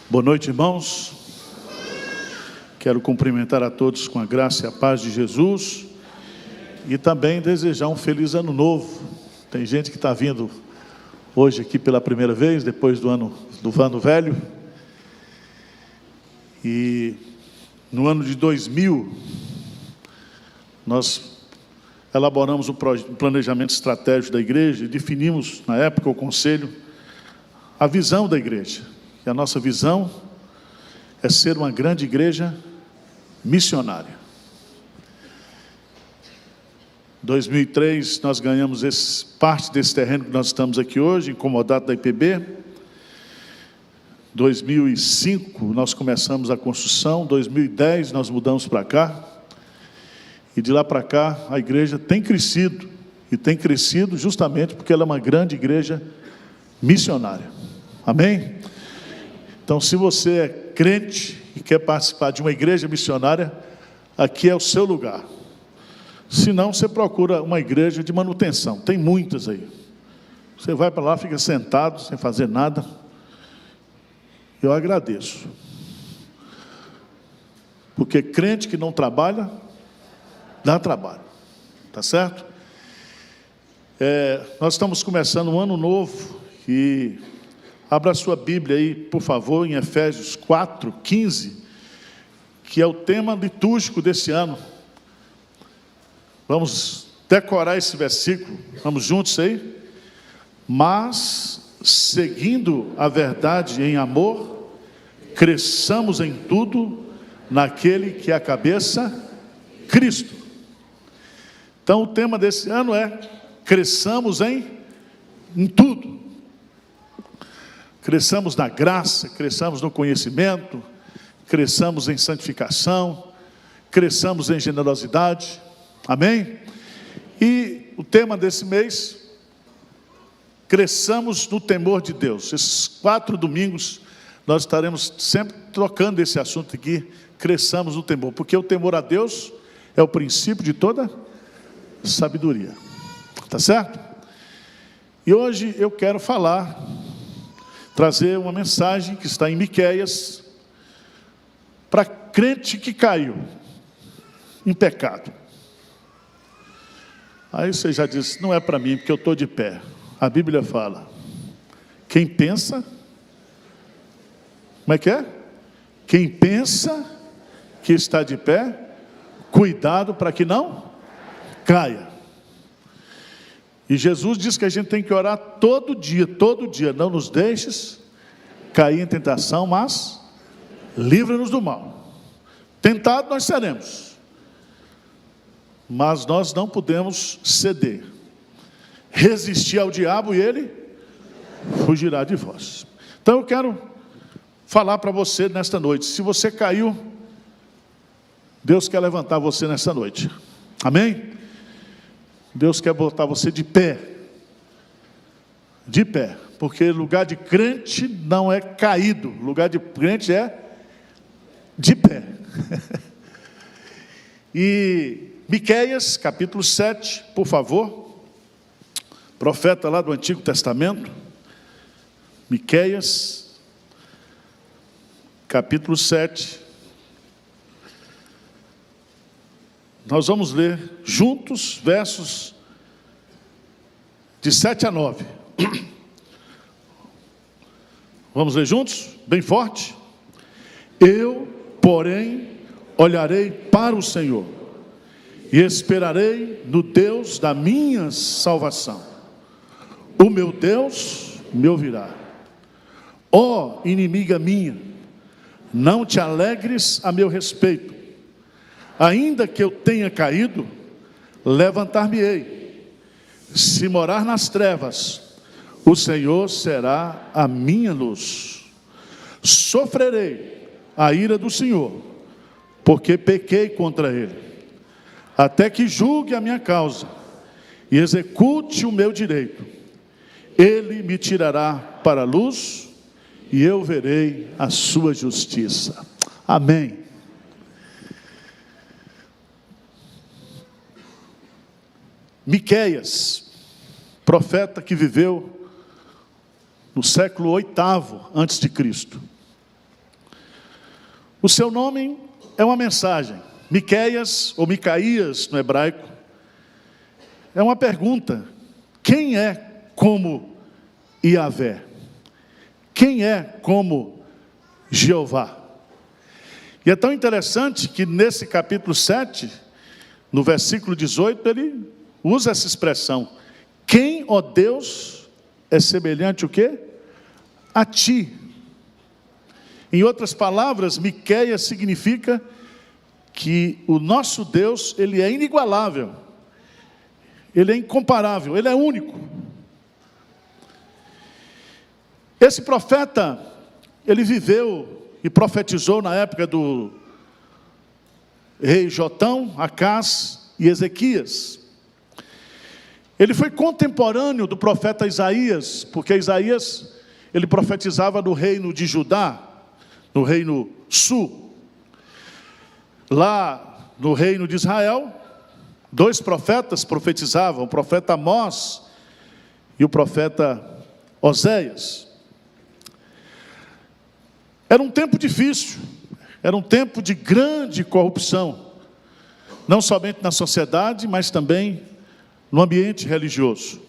Boa noite, irmãos. Quero cumprimentar a todos com a graça e a paz de Jesus e também desejar um feliz ano novo. Tem gente que está vindo hoje aqui pela primeira vez, depois do ano velho. E no ano de 2000, nós elaboramos um planejamento estratégico da igreja e definimos, na época, o conselho, a visão da igreja. E a nossa visão é ser uma grande igreja missionária. Em 2003, nós ganhamos parte desse terreno que nós estamos aqui hoje, incomodado da IPB. 2005, nós começamos a construção. 2010, nós mudamos para cá. E de lá para cá, a igreja tem crescido. E tem crescido justamente porque ela é uma grande igreja missionária. Amém? Então, se você é crente e quer participar de uma igreja missionária, aqui é o seu lugar. Se não, você procura uma igreja de manutenção. Tem muitas aí. Você vai para lá, fica sentado, sem fazer nada. Eu agradeço. Porque crente que não trabalha, dá trabalho. Tá certo? Nós estamos começando um ano novo e abra a sua Bíblia aí, por favor, em Efésios 4:15, que é o tema litúrgico desse ano. Vamos decorar esse versículo. Vamos juntos aí? Mas, seguindo a verdade em amor, cresçamos em tudo naquele que é a cabeça, Cristo. Então, o tema desse ano é cresçamos em tudo. Cresçamos na graça, cresçamos no conhecimento, cresçamos em santificação, cresçamos em generosidade. Amém? E o tema desse mês, cresçamos no temor de Deus. Esses 4 domingos, nós estaremos sempre trocando esse assunto aqui, cresçamos no temor, porque o temor a Deus é o princípio de toda sabedoria. Tá certo? E hoje eu quero trazer uma mensagem que está em Miqueias, para crente que caiu em pecado. Aí você já disse, não é para mim, porque eu estou de pé. A Bíblia fala, quem pensa, como é que é? Quem pensa que está de pé, cuidado para que não caia. E Jesus diz que a gente tem que orar todo dia, não nos deixes cair em tentação, mas livra-nos do mal. Tentado nós seremos, mas nós não podemos ceder, resistir ao diabo e ele fugirá de vós. Então eu quero falar para você nesta noite, se você caiu, Deus quer levantar você nessa noite, amém? Deus quer botar você de pé, porque lugar de crente não é caído, lugar de crente é de pé. E Miqueias, capítulo 7, por favor, profeta lá do Antigo Testamento, Miqueias, capítulo 7, nós vamos ler juntos versos de 7 a 9. Vamos ler juntos? Bem forte. Eu, porém, olharei para o Senhor e esperarei no Deus da minha salvação. O meu Deus me ouvirá. Ó inimiga minha, não te alegres a meu respeito. Ainda que eu tenha caído, levantar-me-ei. Se morar nas trevas, o Senhor será a minha luz. Sofrerei a ira do Senhor, porque pequei contra Ele, até que julgue a minha causa e execute o meu direito. Ele me tirará para a luz e eu verei a sua justiça. Amém. Miqueias, profeta que viveu no século 8º antes de Cristo. O seu nome é uma mensagem. Miqueias, ou Micaías no hebraico, é uma pergunta: quem é como Yahvé? Quem é como Jeová? E é tão interessante que nesse capítulo 7, no versículo 18, ele usa essa expressão: quem, ó Deus, é semelhante o quê? A ti. Em outras palavras, Miqueias significa que o nosso Deus, ele é inigualável, ele é incomparável, ele é único. Esse profeta, ele viveu e profetizou na época do rei Jotão, Acás e Ezequias. Ele foi contemporâneo do profeta Isaías, porque Isaías, ele profetizava no reino de Judá, no reino sul. Lá no reino de Israel, 2 profetas profetizavam, o profeta Amós e o profeta Oséias. Era um tempo difícil, era um tempo de grande corrupção, não somente na sociedade, mas também no ambiente religioso.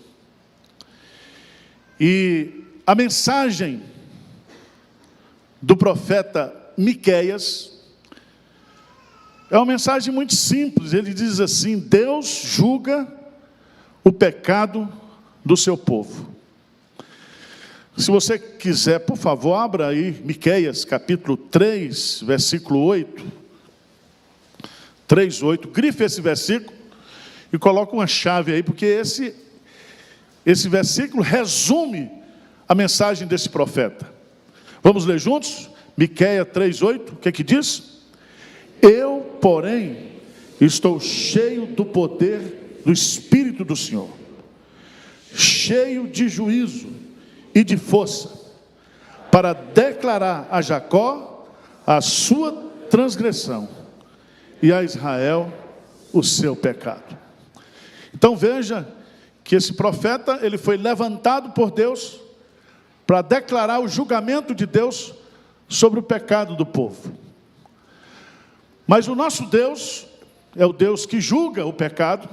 E a mensagem do profeta Miqueias é uma mensagem muito simples. Ele diz assim: Deus julga o pecado do seu povo. Se você quiser, por favor, abra aí Miqueias capítulo 3, versículo 8. 3:8, grife esse versículo e coloca uma chave aí, porque esse versículo resume a mensagem desse profeta. Vamos ler juntos? Miqueias 3:8, o que é que diz? Eu, porém, estou cheio do poder do Espírito do Senhor, cheio de juízo e de força, para declarar a Jacó a sua transgressão e a Israel o seu pecado. Então veja que esse profeta, ele foi levantado por Deus para declarar o julgamento de Deus sobre o pecado do povo. Mas o nosso Deus é o Deus que julga o pecado,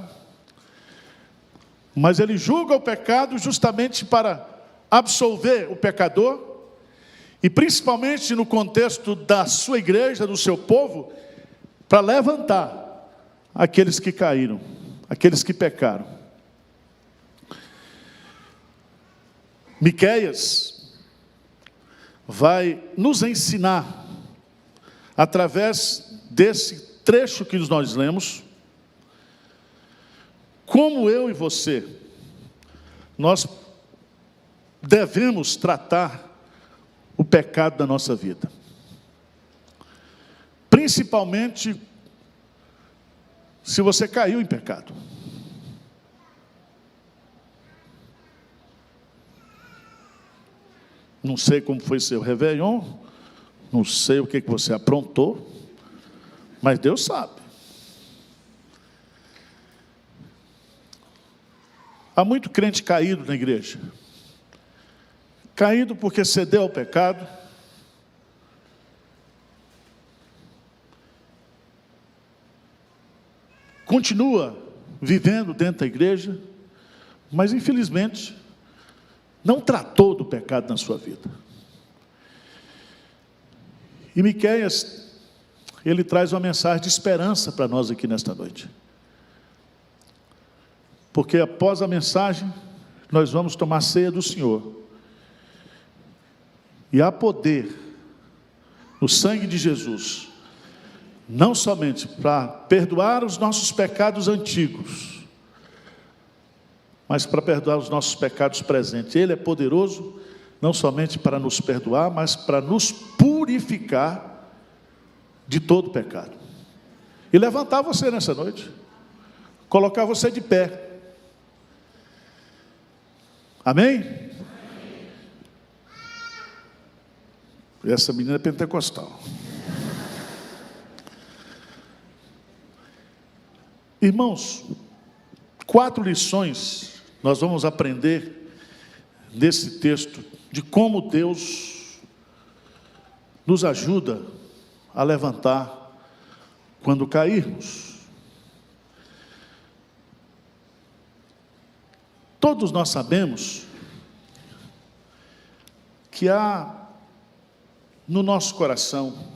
mas ele julga o pecado justamente para absolver o pecador, e principalmente no contexto da sua igreja, do seu povo, para levantar aqueles que caíram, aqueles que pecaram. Miqueias vai nos ensinar, através desse trecho que nós lemos, como eu e você, nós devemos tratar o pecado da nossa vida. Principalmente se você caiu em pecado. Não sei como foi seu Réveillon, não sei o que você aprontou, mas Deus sabe. Há muito crente caído na igreja. Caído porque cedeu ao pecado. Continua vivendo dentro da igreja, mas infelizmente não tratou do pecado na sua vida. E Miqueias, ele traz uma mensagem de esperança para nós aqui nesta noite. Porque após a mensagem, nós vamos tomar ceia do Senhor. E há poder no sangue de Jesus, não somente para perdoar os nossos pecados antigos, mas para perdoar os nossos pecados presentes. Ele é poderoso, não somente para nos perdoar, mas para nos purificar de todo pecado. E levantar você nessa noite, colocar você de pé. Amém? Essa menina é pentecostal. Irmãos, 4 lições nós vamos aprender nesse texto de como Deus nos ajuda a levantar quando cairmos. Todos nós sabemos que há no nosso coração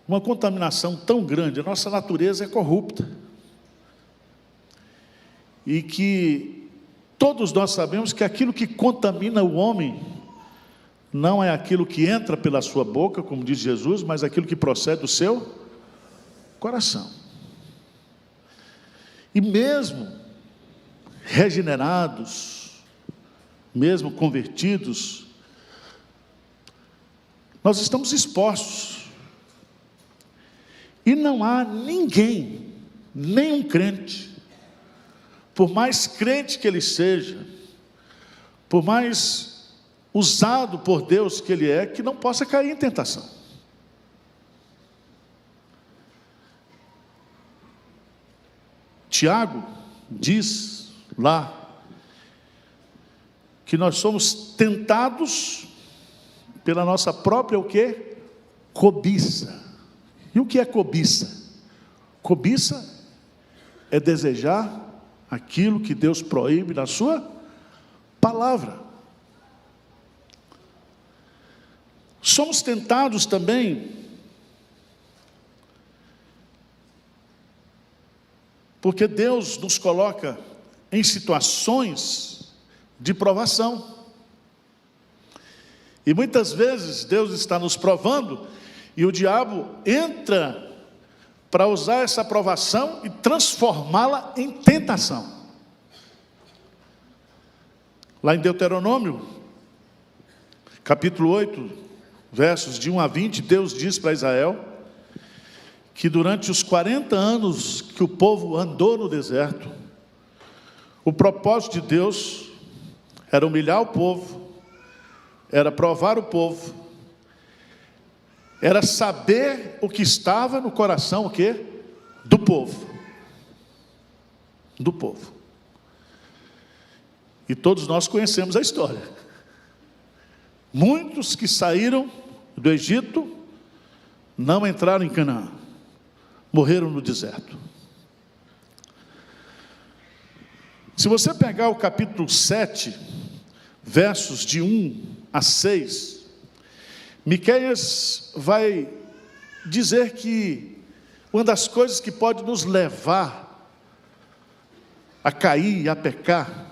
uma contaminação tão grande, a nossa natureza é corrupta, e que todos nós sabemos que aquilo que contamina o homem não é aquilo que entra pela sua boca, como diz Jesus, mas aquilo que procede do seu coração. E mesmo regenerados, mesmo convertidos, nós estamos expostos. E não há ninguém, nenhum crente, por mais crente que ele seja, por mais usado por Deus que ele é, que não possa cair em tentação. Tiago diz lá que nós somos tentados pela nossa própria o quê? Cobiça. E o que é cobiça? Cobiça é desejar aquilo que Deus proíbe na sua palavra. Somos tentados também porque Deus nos coloca em situações de provação. E muitas vezes Deus está nos provando e o diabo entra para usar essa provação e transformá-la em tentação. Lá em Deuteronômio, capítulo 8, versos de 1 a 20, Deus diz para Israel que durante os 40 anos que o povo andou no deserto, o propósito de Deus era humilhar o povo, era provar o povo, era saber o que estava no coração, o quê? Do povo. Do povo. E todos nós conhecemos a história. Muitos que saíram do Egito não entraram em Canaã, morreram no deserto. Se você pegar o capítulo 7, versos de 1 a 6, Miqueias vai dizer que uma das coisas que pode nos levar a cair e a pecar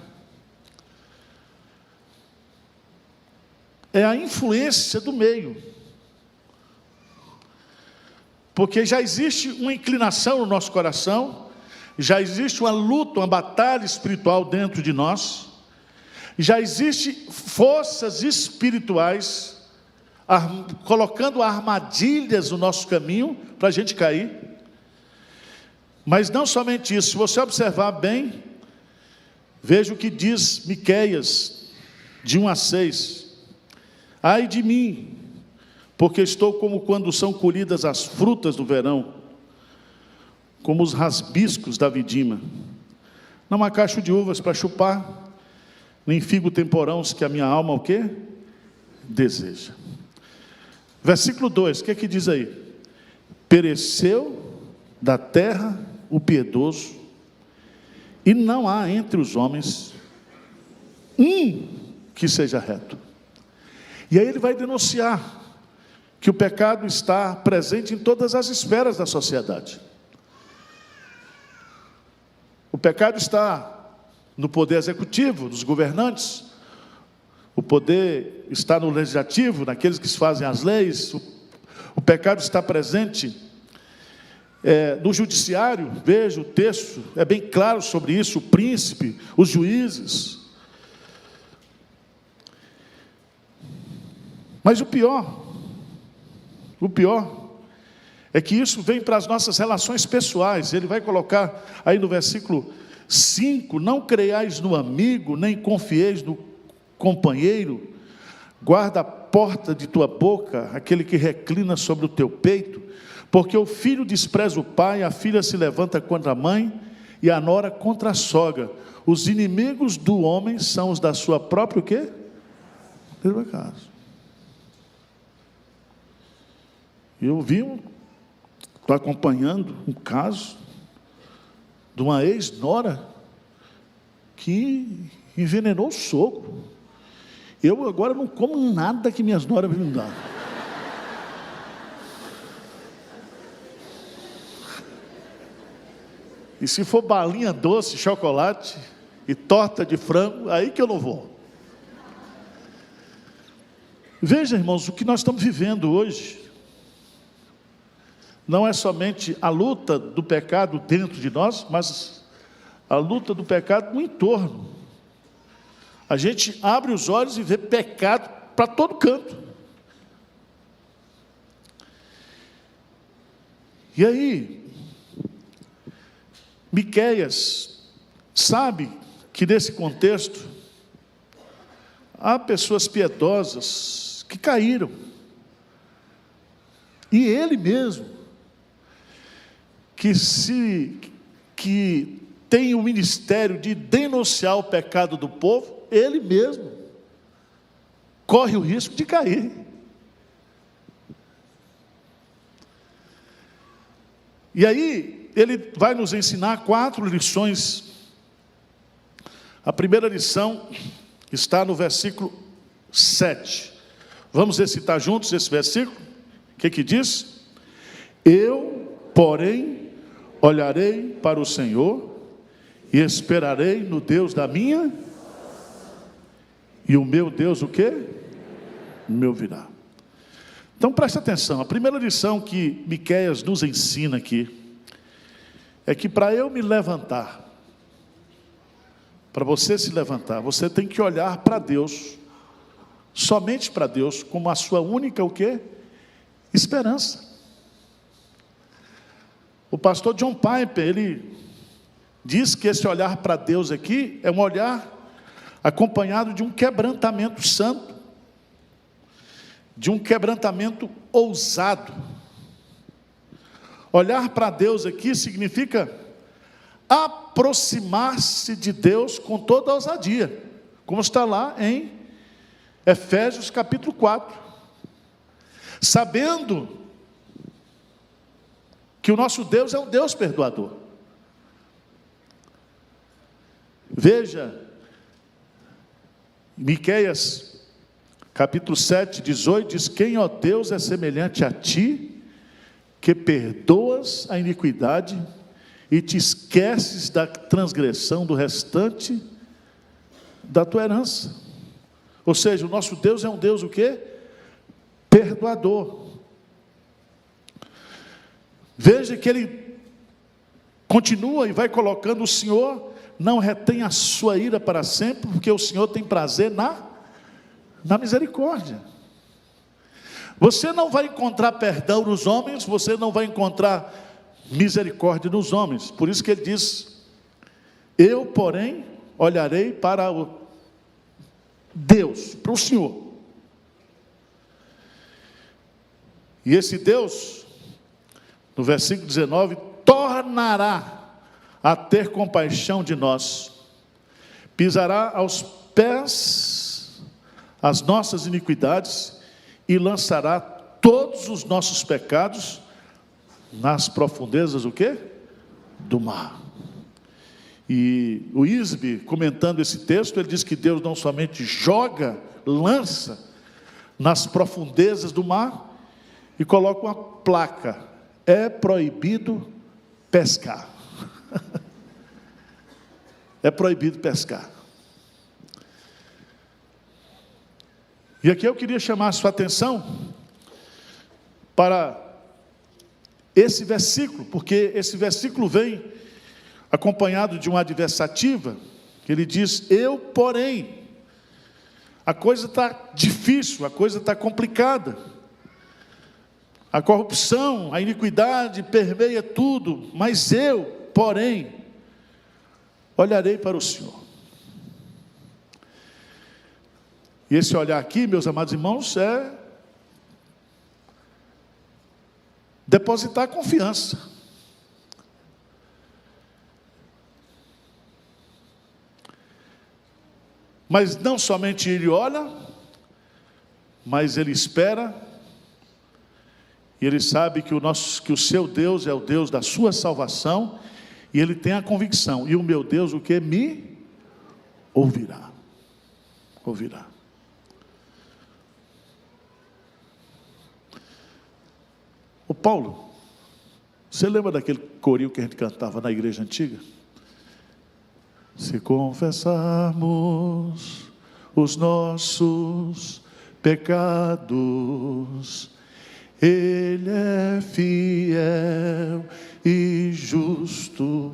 é a influência do meio. Porque já existe uma inclinação no nosso coração, já existe uma luta, uma batalha espiritual dentro de nós, já existem forças espirituais colocando armadilhas no nosso caminho para a gente cair. Mas não somente isso, se você observar bem, veja o que diz Miqueias, de 1 a 6. Ai de mim, porque estou como quando são colhidas as frutas do verão, como os rasbiscos da vidima. Não há cacho de uvas para chupar, nem figo temporãos que a minha alma o quê? Deseja. Versículo 2, o que é que diz aí? Pereceu da terra o piedoso, e não há entre os homens um que seja reto. E aí ele vai denunciar que o pecado está presente em todas as esferas da sociedade. O pecado está no poder executivo, dos governantes. O poder está no legislativo, naqueles que fazem as leis. O pecado está presente no judiciário. Veja o texto, é bem claro sobre isso. O príncipe, os juízes. Mas o pior é que isso vem para as nossas relações pessoais. Ele vai colocar aí no versículo 5, não creiais no amigo, nem confieis no companheiro, guarda a porta de tua boca, aquele que reclina sobre o teu peito, porque o filho despreza o pai, a filha se levanta contra a mãe, e a nora contra a sogra. Os inimigos do homem são os da sua própria o quê? Casa. Estou acompanhando um caso de uma ex-nora que envenenou o sogro. Eu agora não como nada que minhas noras me dão. E se for balinha doce, chocolate e torta de frango, aí que eu não vou. Veja, irmãos, o que nós estamos vivendo hoje não é somente a luta do pecado dentro de nós, mas a luta do pecado no entorno. A gente abre os olhos e vê pecado para todo canto. E aí, Miqueias sabe que nesse contexto há pessoas piedosas que caíram. E ele mesmo, que tem o ministério de denunciar o pecado do povo, ele mesmo corre o risco de cair. E aí, ele vai nos ensinar 4 lições. A primeira lição está no versículo 7. Vamos recitar juntos esse versículo? O que diz? Eu, porém, olharei para o Senhor e esperarei no Deus da minha, e o meu Deus o quê? Me ouvirá. Então preste atenção, a primeira lição que Miqueias nos ensina aqui, é que para eu me levantar, para você se levantar, você tem que olhar para Deus, somente para Deus, como a sua única o quê? Esperança. O pastor John Piper, ele diz que esse olhar para Deus aqui é um olhar acompanhado de um quebrantamento santo, de um quebrantamento ousado. Olhar para Deus aqui significa aproximar-se de Deus com toda a ousadia, como está lá em Efésios capítulo 4, sabendo que o nosso Deus é um Deus perdoador. Veja, Miqueias capítulo 7, 18, diz: quem, ó Deus, é semelhante a ti, que perdoas a iniquidade e te esqueces da transgressão do restante da tua herança. Ou seja, o nosso Deus é um Deus o quê? Perdoador. Veja que ele continua e vai colocando: o Senhor não retém a sua ira para sempre, porque o Senhor tem prazer na misericórdia. Você não vai encontrar perdão nos homens, você não vai encontrar misericórdia nos homens. Por isso que ele diz: eu, porém, olharei para o Deus, para o Senhor. E esse Deus, no versículo 19, tornará a ter compaixão de nós, pisará aos pés as nossas iniquidades e lançará todos os nossos pecados nas profundezas o quê? Do mar. E o Isbe, comentando esse texto, ele diz que Deus não somente joga, lança nas profundezas do mar e coloca uma placa: é proibido pescar. É proibido pescar. E aqui eu queria chamar a sua atenção para esse versículo, porque esse versículo vem acompanhado de uma adversativa, que ele diz: eu, porém. A coisa está difícil, a coisa está complicada. A corrupção, a iniquidade permeia tudo, mas eu, porém, olharei para o Senhor. E esse olhar aqui, meus amados irmãos, é depositar confiança. Mas não somente ele olha, mas ele espera e ele sabe que o seu Deus é o Deus da sua salvação, e ele tem a convicção, e o meu Deus o que? Me ouvirá. Ouvirá. Ô Paulo, você lembra daquele corinho que a gente cantava na igreja antiga? Se confessarmos os nossos pecados, Ele é fiel e justo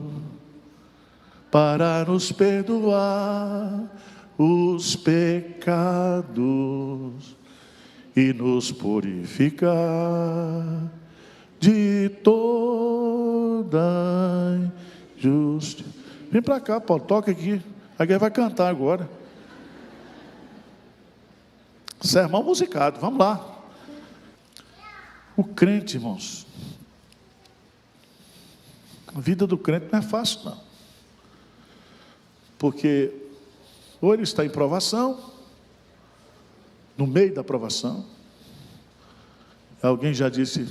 para nos perdoar os pecados e nos purificar de toda injustiça. Vem para cá, Paulo, toca aqui. Alguém vai cantar agora. Sermão musicado, vamos lá. O crente, irmãos, a vida do crente não é fácil, não. Porque ou ele está em provação, no meio da provação. Alguém já disse,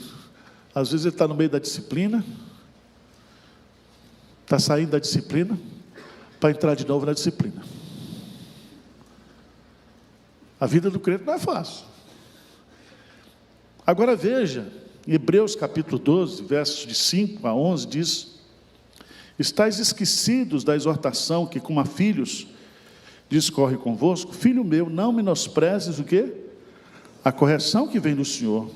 às vezes ele está no meio da disciplina, está saindo da disciplina, para entrar de novo na disciplina. A vida do crente não é fácil. Agora veja, em Hebreus capítulo 12, versos de 5 a 11, diz: estais esquecidos da exortação que, como a filhos, discorre convosco. Filho meu, não menosprezes o quê? A correção que vem do Senhor.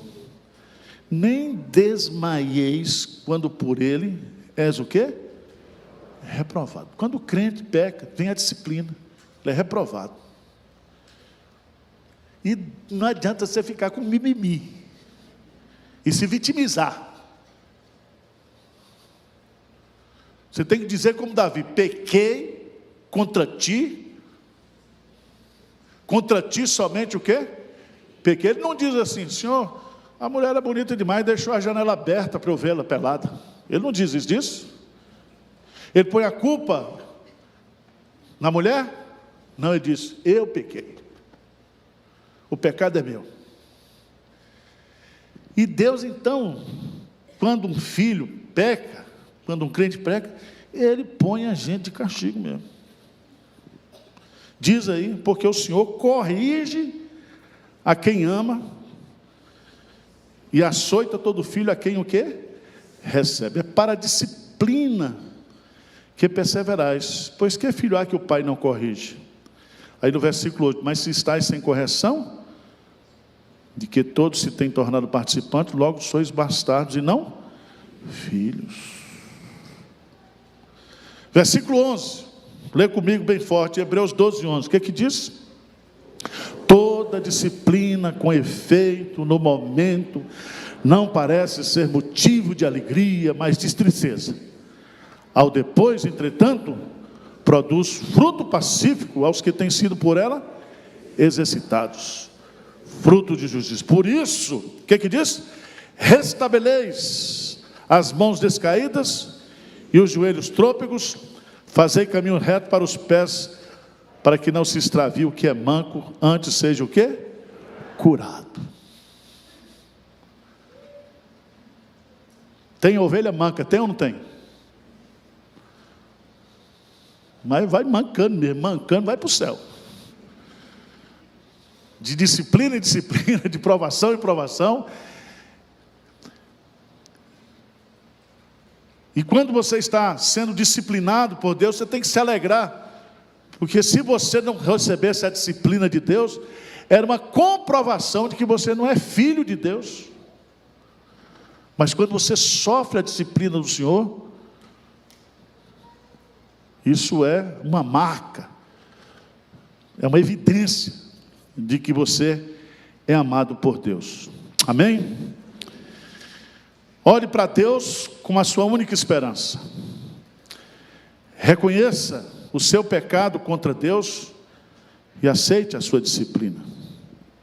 Nem desmaieis quando por ele és o quê? Reprovado. Quando o crente peca, vem a disciplina, ele é reprovado. E não adianta você ficar com mimimi e se vitimizar. Você tem que dizer como Davi: pequei contra ti somente o quê? Pequei. Ele não diz assim: Senhor, a mulher era bonita demais, deixou a janela aberta para eu vê-la pelada. Ele não diz isso. Ele põe a culpa na mulher? Não, ele diz: eu pequei. O pecado é meu. E Deus então, quando um filho peca, quando um crente peca, ele põe a gente de castigo mesmo. Diz aí, porque o Senhor corrige a quem ama e açoita todo filho a quem o quê? Recebe. É para a disciplina que perseverais, pois que filho há que o pai não corrige? Aí no versículo 8, mas se estáis sem correção, de que todos se têm tornado participantes, logo sois bastardos e não filhos. Versículo 11, lê comigo bem forte, Hebreus 12, 11, o que diz? Toda disciplina com efeito no momento não parece ser motivo de alegria, mas de tristeza. Ao depois, entretanto, produz fruto pacífico aos que têm sido por ela exercitados. Fruto de justiça. Por isso, o que diz? Restabeleis as mãos descaídas e os joelhos trôpegos, fazei caminho reto para os pés, para que não se extravie o que é manco, antes seja o quê? Curado. Tem ovelha manca, tem ou não tem? Mas vai mancando mesmo, mancando, vai para o céu. De disciplina em disciplina, de provação em provação. E quando você está sendo disciplinado por Deus, você tem que se alegrar, porque se você não recebesse a disciplina de Deus, era uma comprovação de que você não é filho de Deus. Mas quando você sofre a disciplina do Senhor, isso é uma marca, é uma evidência de que você é amado por Deus. Amém? Ore para Deus com a sua única esperança. Reconheça o seu pecado contra Deus e aceite a sua disciplina.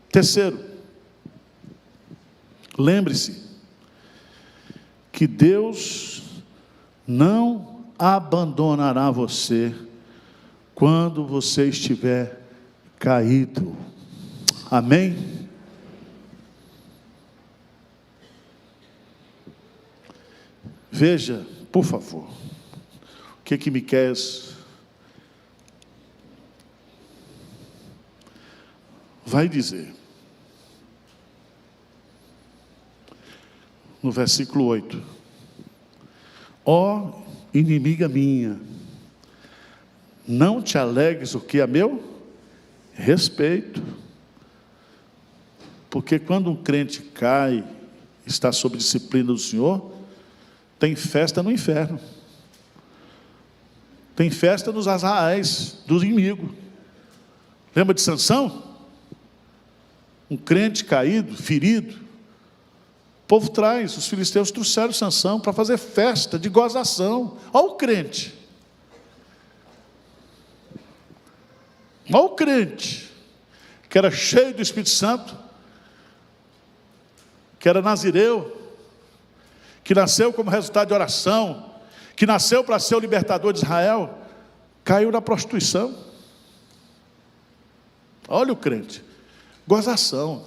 Terceiro, lembre-se que Deus não abandonará você quando você estiver caído. Amém? Veja, por favor, o que Miqueias vai dizer. No versículo 8. Ó inimiga minha, não te alegres o que a meu respeito. Porque quando um crente cai, está sob disciplina do Senhor, tem festa no inferno. Tem festa nos arraiais do inimigo. Lembra de Sansão? Um crente caído, ferido. O povo traz, os filisteus trouxeram Sansão para fazer festa de gozação. Olha o crente. Olha o crente, que era cheio do Espírito Santo, que era nazireu, que nasceu como resultado de oração, que nasceu para ser o libertador de Israel, caiu na prostituição. Olha o crente, gozação.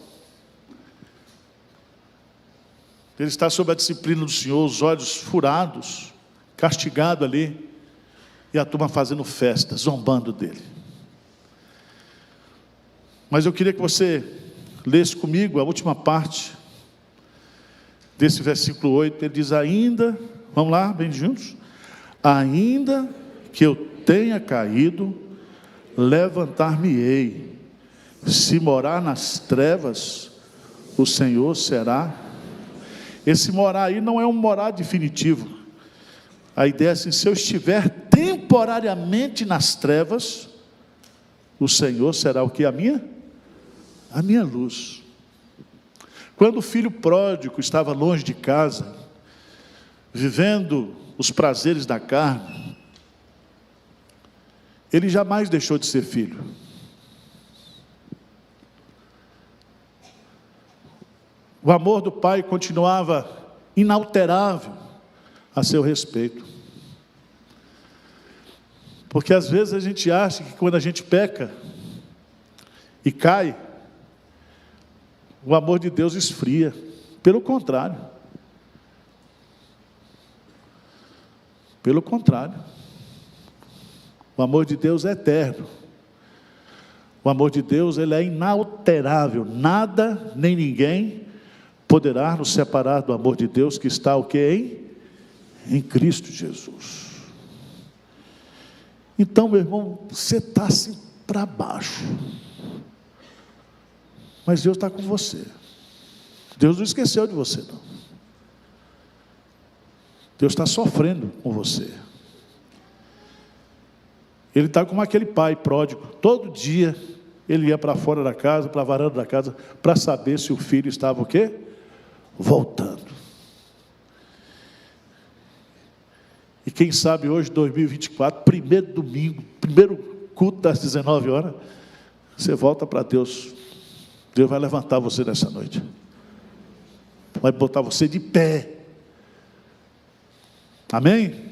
Ele está sob a disciplina do Senhor, os olhos furados, castigado ali, e a turma fazendo festa, zombando dele. Mas eu queria que você lesse comigo a última parte desse versículo 8. Ele diz: ainda, vamos lá, bem juntos. Ainda que eu tenha caído, levantar-me-ei. Se morar nas trevas, o Senhor será. Esse morar aí não é um morar definitivo. A ideia é assim: se eu estiver temporariamente nas trevas, o Senhor será o que? A minha luz. Quando o filho pródigo estava longe de casa, vivendo os prazeres da carne, ele jamais deixou de ser filho. O amor do pai continuava inalterável a seu respeito. Porque às vezes a gente acha que quando a gente peca e cai, o amor de Deus esfria. Pelo contrário. Pelo contrário. O amor de Deus é eterno. O amor de Deus, ele é inalterável. Nada, nem ninguém poderá nos separar do amor de Deus que está o que? Em Cristo Jesus. Então, meu irmão, você está assim para baixo. Mas Deus está com você. Deus não esqueceu de você, não. Deus está sofrendo com você. Ele está como aquele pai pródigo. Todo dia ele ia para fora da casa, para a varanda da casa, para saber se o filho estava o quê? Voltando. E quem sabe hoje, 2024, primeiro domingo, primeiro culto das 19 horas, você volta para Deus. Deus vai levantar você nessa noite. Vai botar você de pé. Amém?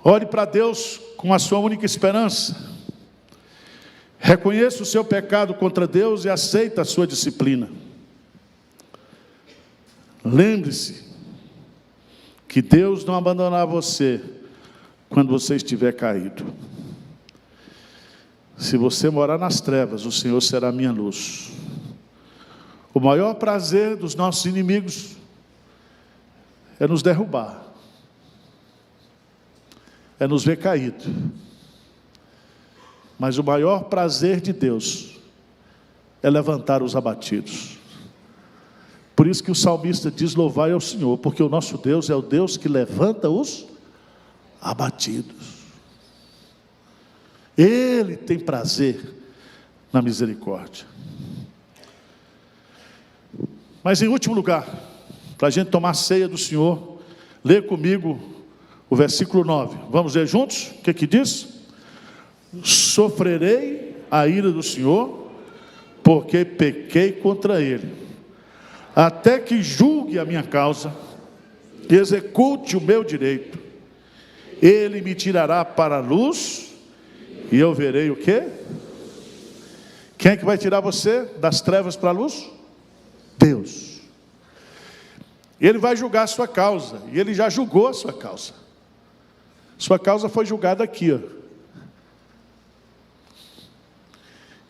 Ore para Deus com a sua única esperança. Reconheça o seu pecado contra Deus e aceita a sua disciplina. Lembre-se que Deus não abandonará você quando você estiver caído. Se você morar nas trevas, o Senhor será a minha luz. O maior prazer dos nossos inimigos é nos derrubar, é nos ver caído. Mas o maior prazer de Deus é levantar os abatidos. Por isso que o salmista diz: louvai ao Senhor, porque o nosso Deus é o Deus que levanta os abatidos. Ele tem prazer na misericórdia. Mas em último lugar, para a gente tomar ceia do Senhor, lê comigo o versículo 9. Vamos ler juntos? O que diz? Sofrerei a ira do Senhor, porque pequei contra Ele, até que julgue a minha causa, e execute o meu direito. Ele me tirará para a luz, e eu verei o quê? Quem é que vai tirar você das trevas para a luz? Deus. Ele vai julgar a sua causa, e Ele já julgou a sua causa. Sua causa foi julgada aqui, ó.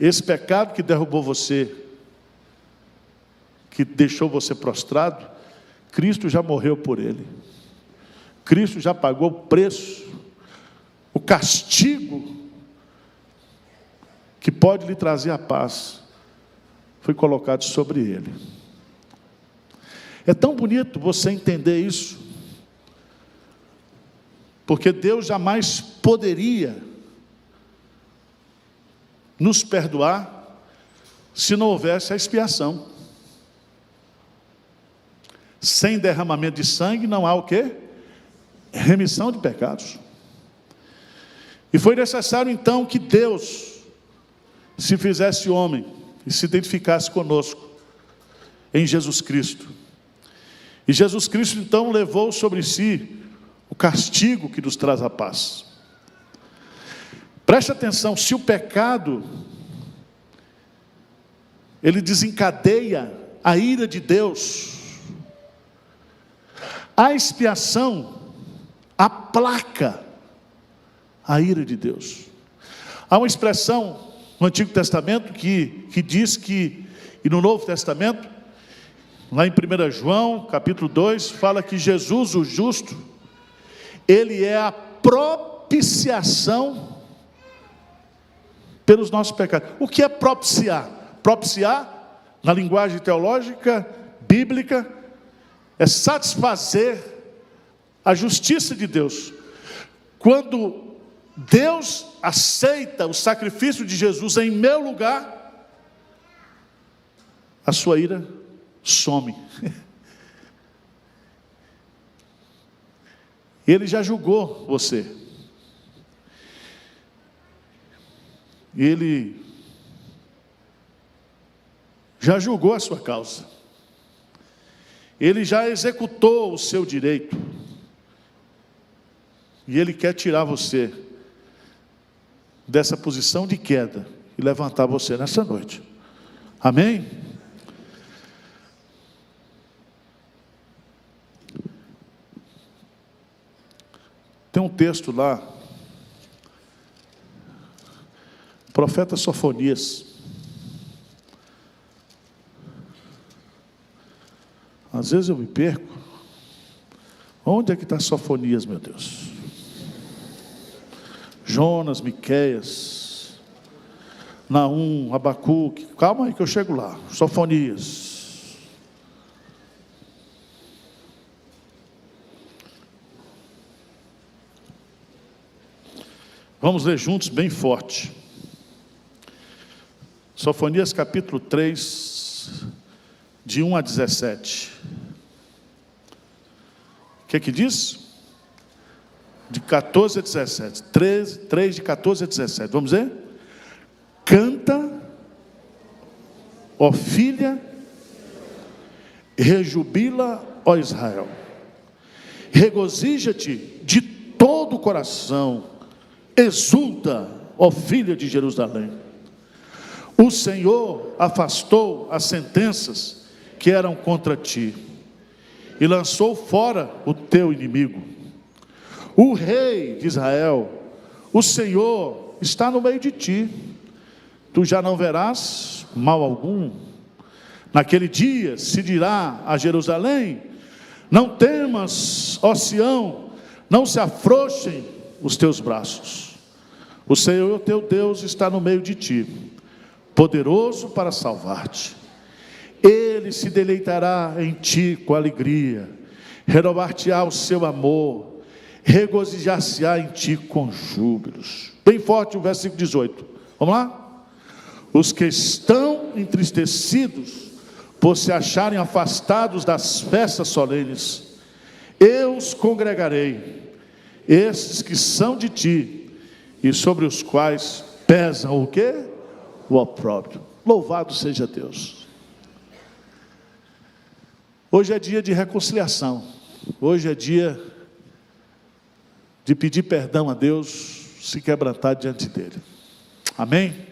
Esse pecado que derrubou você, que deixou você prostrado, Cristo já morreu por ele. Cristo já pagou o preço, o castigo que pode lhe trazer a paz, foi colocado sobre ele. É tão bonito você entender isso, porque Deus jamais poderia nos perdoar se não houvesse a expiação. Sem derramamento de sangue não há o quê? Remissão de pecados. E foi necessário então que Deus se fizesse homem e se identificasse conosco em Jesus Cristo. E Jesus Cristo então levou sobre si o castigo que nos traz a paz. Preste atenção, se o pecado ele desencadeia a ira de Deus, a expiação aplaca a ira de Deus. Há uma expressão no Antigo Testamento que diz que, e no Novo Testamento, lá em 1 João, capítulo 2, fala que Jesus, o justo, ele é a propiciação pelos nossos pecados. O que é propiciar? Propiciar, na linguagem teológica, bíblica, é satisfazer a justiça de Deus. Quando Deus aceita o sacrifício de Jesus em meu lugar, a sua ira some. Ele já julgou você. Ele já julgou a sua causa. Ele já executou o seu direito. E Ele quer tirar você dessa posição de queda e levantar você nessa noite. Amém? Tem um texto lá, o profeta Sofonias. Às vezes eu me perco. Onde é que está Sofonias, meu Deus? Jonas, Miqueias, Naum, Abacuque. Calma aí que eu chego lá. Sofonias. Vamos ler juntos bem forte. Sofonias capítulo 3, de 1 a 17. O que diz? De 14 a 17. 3 de 14 a 17. Vamos ver? Canta, ó filha, rejubila, ó Israel. Regozija-te de todo o coração. Exulta, ó filha de Jerusalém. O Senhor afastou as sentenças que eram contra ti e lançou fora o teu inimigo. O rei de Israel, o Senhor, está no meio de ti. Tu já não verás mal algum. Naquele dia se dirá a Jerusalém: não temas, ó Sião, não se afrouxem os teus braços. O Senhor teu Deus está no meio de ti, poderoso para salvar-te. Ele se deleitará em ti com alegria, renovar-te-á o seu amor, regozijar-se-á em ti com júbilos. Bem forte o versículo 18. Vamos lá? Os que estão entristecidos por se acharem afastados das festas solenes, eu os congregarei, esses que são de ti, e sobre os quais pesam o quê? O opróbrio. Louvado seja Deus. Hoje é dia de reconciliação. Hoje é dia de pedir perdão a Deus, se quebrantar diante dele. Amém?